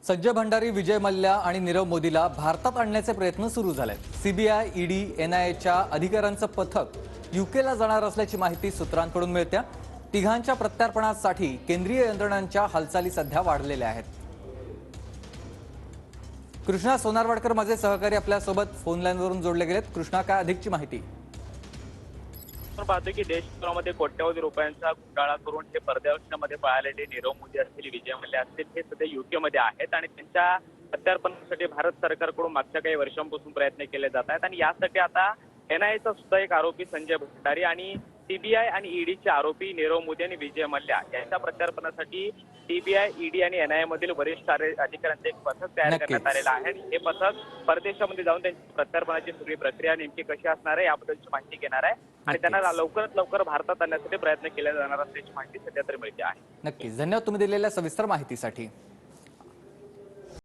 संजय भंडारी, विजय मल्ल्या आणि नीरव मोदीला भारतात आणण्याचे प्रयत्न सुरू झालेत। सीबीआय, ईडी, एनआयएच्या अधिकाऱ्यांचं पथक यूकेला जाणार असल्याची माहिती सूत्रांकडून मिळते। तिघांच्या प्रत्यार्पणासाठी केंद्रीय यंत्रणांच्या हालचाली सध्या वाढलेल्या आहेत। कृष्णा सोनारवाडकर माझे सहकारी आपल्यासोबत फोन लाईनवरून जोडले गेलेत। कृष्णा, काय अधिकची माहिती? आपण पाहतो की देशभरामध्ये कोट्यवधी रुपयांचा घोटाळा करून हे परदेशामध्ये पळालेले नीरव मोदी असतील, विजय मल्ल्या असतील, हे सध्या युके मध्ये आहेत आणि त्यांच्या प्रत्यार्पणासाठी भारत सरकारकडून मागच्या काही वर्षांपासून प्रयत्न केले जात आहेत। आणि यासाठी आता एनआयएचा सुद्धा एक आरोपी संजय भंडारी आणि सीबीआय आणि ईडीचे आरोपी नीरव मोदी आणि विजय मल्ल्या यांच्या प्रत्यार्पणासाठी सीबीआय, ईडी आणि एनआयए मधील वरिष्ठ अधिकाऱ्यांचे एक पथक तयार करण्यात आलेलं आहे। आणि हे पथक परदेशामध्ये जाऊन त्यांची प्रत्यार्पणाची सगळी प्रक्रिया नेमकी कशी असणार आहे याबद्दलची माहिती घेणार आहे आणि त्यांना लवकरात लवकर भारतात आणण्यासाठी प्रयत्न केले जाणार असल्याची माहिती सध्या तरी मिळते आहे। नक्कीच, धन्यवाद तुम्ही दिलेल्या सविस्तर माहितीसाठी।